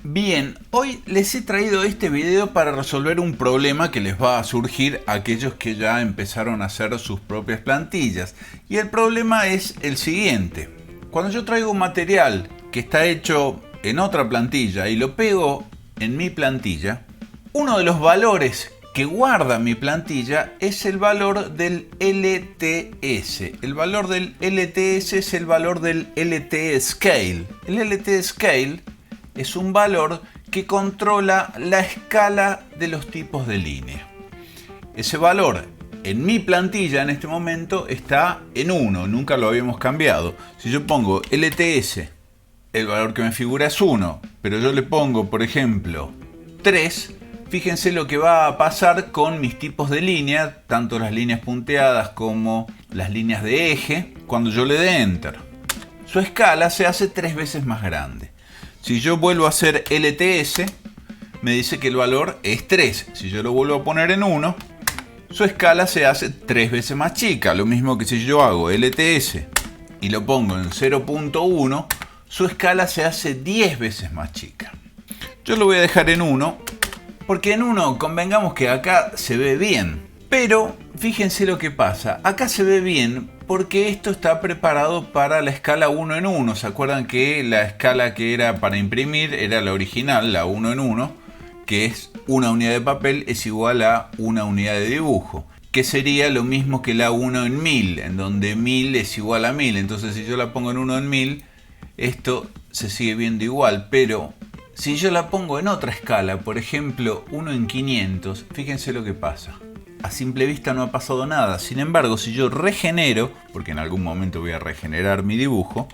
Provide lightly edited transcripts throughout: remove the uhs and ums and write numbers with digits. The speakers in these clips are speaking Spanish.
Bien, hoy les he traído este video para resolver un problema que les va a surgir a aquellos que ya empezaron a hacer sus propias plantillas. Y el problema es el siguiente. Cuando yo traigo un material que está hecho en otra plantilla y lo pego en mi plantilla, uno de los valores que guarda mi plantilla es el valor del LTS. El valor del LTS es el valor del LT Scale. El LT Scale es un valor que controla la escala de los tipos de línea. Ese valor en mi plantilla en este momento está en 1, nunca lo habíamos cambiado. Si yo pongo LTS, el valor que me figura es 1, pero yo le pongo, por ejemplo, 3, fíjense lo que va a pasar con mis tipos de línea, tanto las líneas punteadas como las líneas de eje, cuando yo le dé Enter. Su escala se hace 3 veces más grande. Si yo vuelvo a hacer LTS, me dice que el valor es 3. Si yo lo vuelvo a poner en 1, su escala se hace 3 veces más chica. Lo mismo que si yo hago LTS y lo pongo en 0.1, su escala se hace 10 veces más chica. Yo lo voy a dejar en 1, porque en 1 convengamos que acá se ve bien. Pero fíjense lo que pasa. Acá se ve bien porque esto está preparado para la escala 1 en 1. ¿Se acuerdan que la escala que era para imprimir era la original, la 1 en 1? Que es una unidad de papel es igual a una unidad de dibujo. Que sería lo mismo que la 1 en 1000, en donde 1000 es igual a 1000. Entonces si yo la pongo en 1 en 1000, esto se sigue viendo igual. Pero si yo la pongo en otra escala, por ejemplo 1 en 500, fíjense lo que pasa. A simple vista no ha pasado nada. Sin embargo, si yo regenero, porque en algún momento voy a regenerar mi dibujo,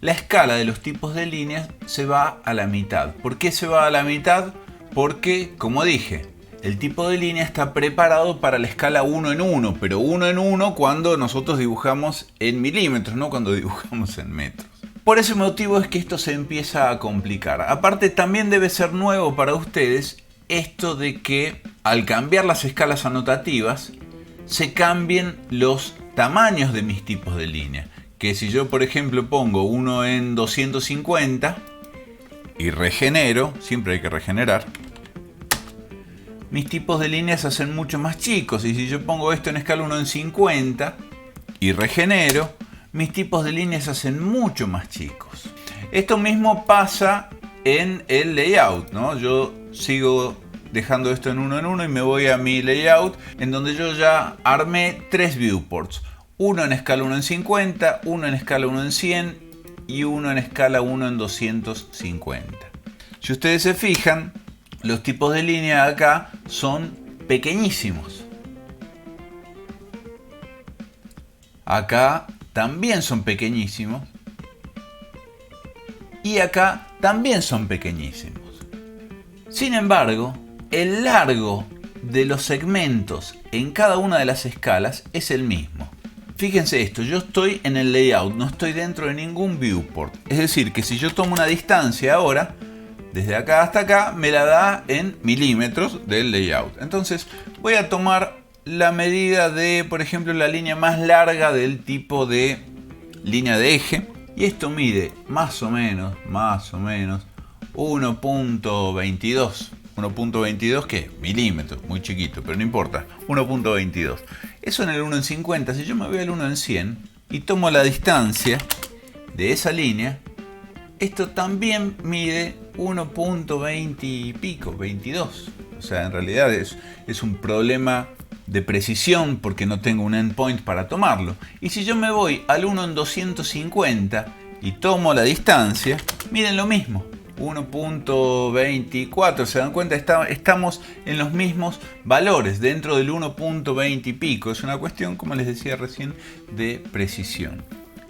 la escala de los tipos de líneas se va a la mitad. ¿Por qué se va a la mitad? Porque, como dije, el tipo de línea está preparado para la escala 1 en 1, pero 1 en 1 cuando nosotros dibujamos en milímetros, no cuando dibujamos en metros. Por ese motivo es que esto se empieza a complicar. Aparte, también debe ser nuevo para ustedes esto de que al cambiar las escalas anotativas se cambien los tamaños de mis tipos de línea. Que si yo, por ejemplo, pongo 1 en 250 y regenero, siempre hay que regenerar, mis tipos de línea se hacen mucho más chicos. Y si yo pongo esto en escala 1 en 50 y regenero, mis tipos de línea se hacen mucho más chicos. Esto mismo pasa en el layout, ¿no? Yo sigo dejando esto en 1 en 1 y me voy a mi layout, en donde yo ya armé 3 viewports. Uno en escala 1 en 50, uno en escala 1 en 100 y uno en escala 1 en 250. Si ustedes se fijan, los tipos de línea acá son pequeñísimos. Acá también son pequeñísimos. Y acá también son pequeñísimos. Sin embargo, el largo de los segmentos en cada una de las escalas es el mismo. Fíjense esto, yo estoy en el layout, no estoy dentro de ningún viewport. Es decir, que si yo tomo una distancia ahora, desde acá hasta acá, me la da en milímetros del layout. Entonces voy a tomar la medida de, por ejemplo, la línea más larga del tipo de línea de eje. Y esto mide más o menos 1.22. 1.22 ¿qué? Milímetros, muy chiquito, pero no importa. 1.22. Eso en el 1 en 50. Si yo me voy al 1 en 100 y tomo la distancia de esa línea, esto también mide 1.20 y pico, 22. O sea, en realidad es un problema de precisión porque no tengo un endpoint para tomarlo. Y si yo me voy al 1 en 250 y tomo la distancia, miren lo mismo. 1.24, ¿se dan cuenta? Estamos en los mismos valores, dentro del 1.20 y pico. Es una cuestión, como les decía recién, de precisión.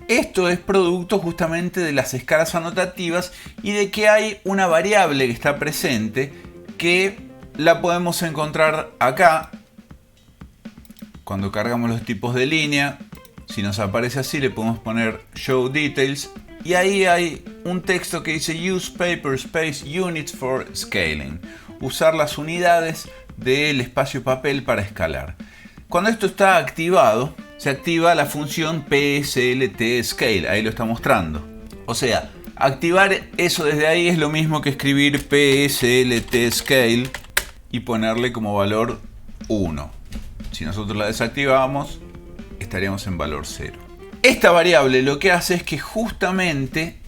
Esto es producto justamente de las escalas anotativas y de que hay una variable que está presente que la podemos encontrar acá. Cuando cargamos los tipos de línea, si nos aparece así, le podemos poner Show Details. Y ahí hay un texto que dice Use Paper Space Units for Scaling. Usar las unidades del espacio papel para escalar. Cuando esto está activado, se activa la función PSLT Scale. Ahí lo está mostrando. O sea, Activar eso desde ahí es lo mismo que escribir PSLT Scale y ponerle como valor 1. Si nosotros la desactivamos, estaríamos en valor 0. Esta variable lo que hace es que justamente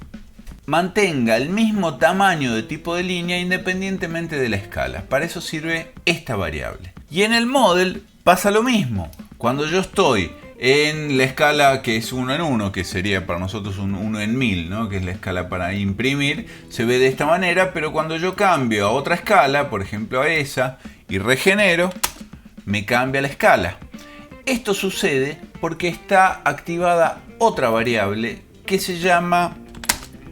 mantenga el mismo tamaño de tipo de línea independientemente de la escala. Para eso sirve esta variable. Y en el model pasa lo mismo. Cuando yo estoy en la escala que es 1 en 1, que sería para nosotros un 1 en 1000, ¿no? Que es la escala para imprimir, se ve de esta manera, pero cuando yo cambio a otra escala, por ejemplo a esa, y regenero, me cambia la escala. Esto sucede porque está activada otra variable que se llama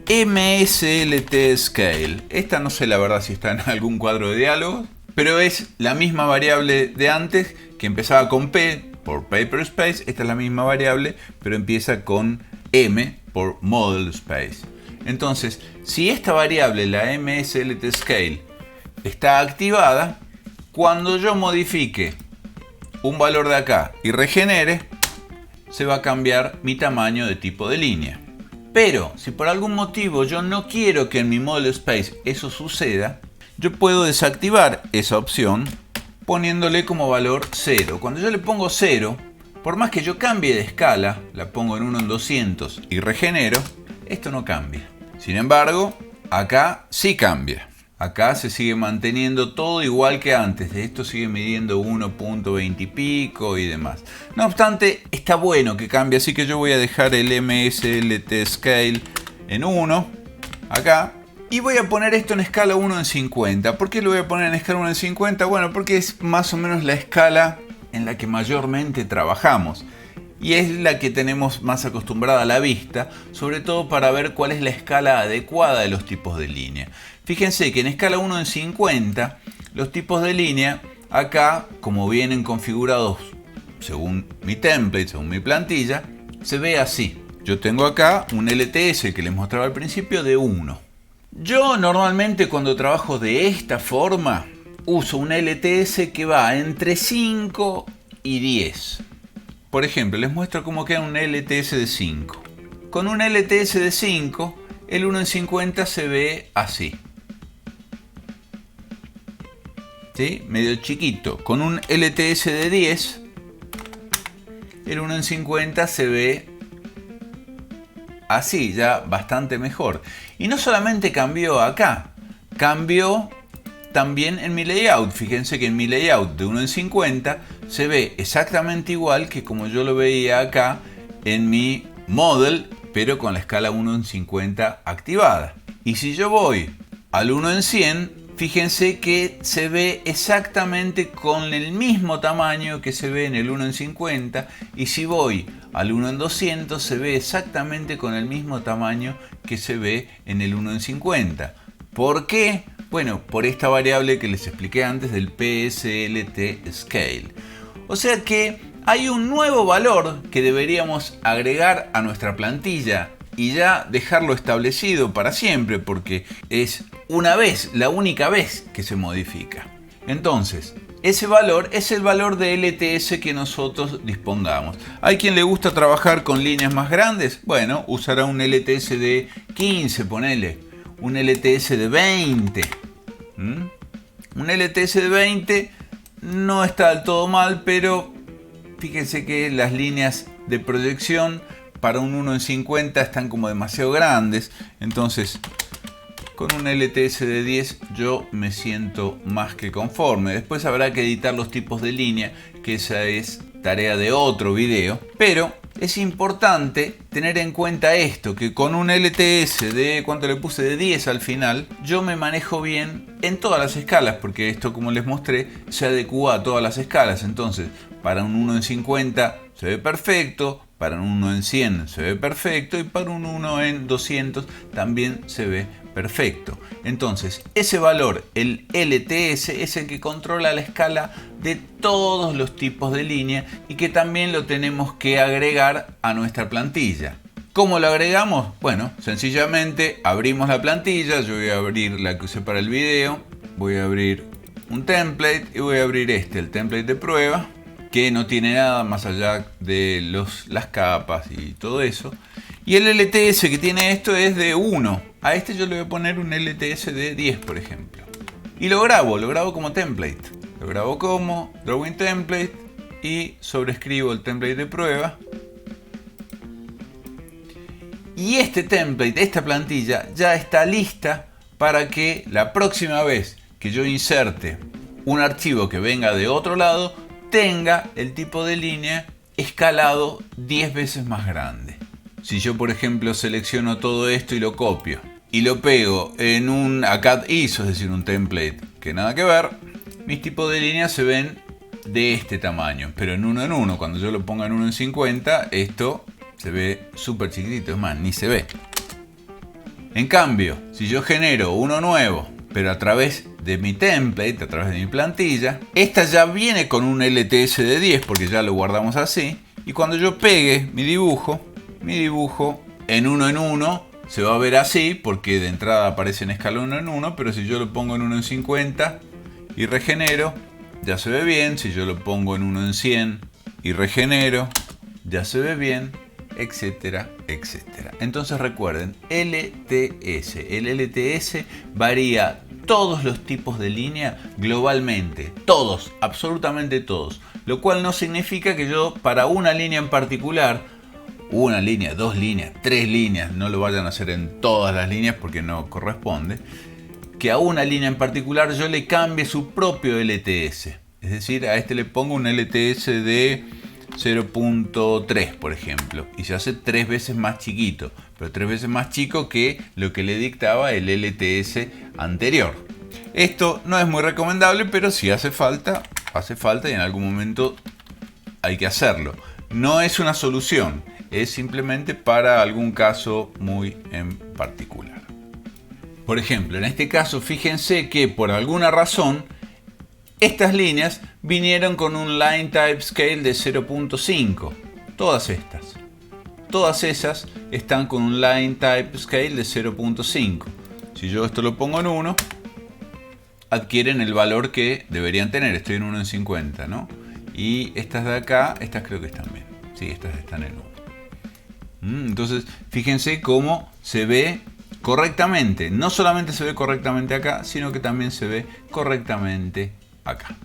MSLT Scale. Esta no sé la verdad si está en algún cuadro de diálogos, pero es la misma variable de antes que empezaba con P por Paper Space. Esta es la misma variable, pero empieza con M por Model Space. Entonces, si esta variable, la MSLT Scale, está activada, cuando yo modifique un valor de acá y regenere, se va a cambiar mi tamaño de tipo de línea. Pero si por algún motivo yo no quiero que en mi Model Space eso suceda, yo puedo desactivar esa opción poniéndole como valor 0. Cuando yo le pongo 0, por más que yo cambie de escala, la pongo en 1 en 200 y regenero, esto no cambia. Sin embargo, acá sí cambia. Acá se sigue manteniendo todo igual que antes. De esto sigue midiendo 1.20 y pico y demás. No obstante, está bueno que cambie, así que yo voy a dejar el MSLT Scale en 1, acá. Y voy a poner esto en escala 1 en 50. ¿Por qué lo voy a poner en escala 1 en 50? Bueno, porque es más o menos la escala en la que mayormente trabajamos. Y es la que tenemos más acostumbrada a la vista, sobre todo para ver cuál es la escala adecuada de los tipos de línea. Fíjense que en escala 1 en 50, los tipos de línea, acá, como vienen configurados según mi template, según mi plantilla, se ve así. Yo tengo acá un LTS que les mostraba al principio de 1. Yo normalmente cuando trabajo de esta forma, uso un LTS que va entre 5 y 10. Por ejemplo, les muestro cómo queda un LTS de 5. Con un LTS de 5, el 1 en 50 se ve así. ¿Sí? Medio chiquito. Con un LTS de 10, el 1 en 50 se ve así, ya bastante mejor. Y no solamente cambió acá, cambió también en mi layout. Fíjense que en mi layout de 1 en 50 se ve exactamente igual que como yo lo veía acá en mi model, pero con la escala 1 en 50 activada. Y si yo voy al 1 en 100, fíjense que se ve exactamente con el mismo tamaño que se ve en el 1 en 50. Y si voy al 1 en 200, se ve exactamente con el mismo tamaño que se ve en el 1 en 50. ¿Por qué? Bueno, por esta variable que les expliqué antes del PSLT Scale. O sea que hay un nuevo valor que deberíamos agregar a nuestra plantilla y ya dejarlo establecido para siempre, porque es una vez, la única vez que se modifica. Entonces, ese valor es el valor de LTS que nosotros dispongamos. ¿Hay quien le gusta trabajar con líneas más grandes? Bueno, usará un LTS de 15, ponele. Un LTS de 20. Un LTS de 20 no está del todo mal, pero fíjense que las líneas de proyección para un 1 en 50 están como demasiado grandes. Entonces, con un LTS de 10 yo me siento más que conforme. Después habrá que editar los tipos de línea, que esa es tarea de otro video. Pero es importante tener en cuenta esto, que con un LTS de, ¿cuánto le puse? De 10 al final, yo me manejo bien en todas las escalas, porque esto, como les mostré, se adecua a todas las escalas. Entonces, para un 1 en 50 se ve perfecto, para un 1 en 100 se ve perfecto y para un 1 en 200 también se ve perfecto. Entonces, ese valor, el LTS, es el que controla la escala de todos los tipos de línea y que también lo tenemos que agregar a nuestra plantilla. ¿Cómo lo agregamos? Bueno, sencillamente abrimos la plantilla. Yo voy a abrir la que usé para el video, voy a abrir un template y voy a abrir el template de prueba, que no tiene nada más allá de las capas y todo eso. Y el LTS que tiene esto es de 1. A este yo le voy a poner un LTS de 10, por ejemplo. Y lo grabo como template. Lo grabo como drawing template y sobrescribo el template de prueba. Y este template, esta plantilla, ya está lista para que la próxima vez que yo inserte un archivo que venga de otro lado, tenga el tipo de línea escalado 10 veces más grande. Si yo, por ejemplo, selecciono todo esto y lo copio y lo pego en un ACAD ISO, es decir, un template que nada que ver, mis tipos de líneas se ven de este tamaño, pero en uno. Cuando yo lo ponga en 1 en 50, esto se ve súper chiquitito, es más, ni se ve. En cambio, si yo genero uno nuevo, pero a través de mi template, a través de mi plantilla, esta ya viene con un LTS de 10 porque ya lo guardamos así. Y cuando yo pegue mi dibujo en 1 en 1 se va a ver así porque de entrada aparece en escala 1 en 1, pero si yo lo pongo en 1 en 50 y regenero, ya se ve bien. Si yo lo pongo en 1 en 100 y regenero, ya se ve bien, etcétera, etcétera. Entonces recuerden, LTS. El LTS varía todos los tipos de línea globalmente. Todos, absolutamente todos. Lo cual no significa que yo para una línea en particular, una línea, 2 líneas, 3 líneas, no lo vayan a hacer en todas las líneas porque no corresponde, que a una línea en particular yo le cambie su propio LTS. Es decir, a este le pongo un LTS de 0.3, por ejemplo, y se hace 3 veces más chiquito, pero 3 veces más chico que lo que le dictaba el LTS anterior. Esto no es muy recomendable, pero si hace falta y en algún momento hay que hacerlo. No es una solución, es simplemente para algún caso muy en particular. Por ejemplo, en este caso, fíjense que por alguna razón estas líneas vinieron con un line type scale de 0.5. Todas esas están con un line type scale de 0.5. Si yo esto lo pongo en 1, adquieren el valor que deberían tener. Estoy en 1 en 50, ¿no? Y estas de acá, estas creo que están bien. Sí, estas están en 1. Entonces, fíjense cómo se ve correctamente. No solamente se ve correctamente acá, sino que también se ve correctamente acá.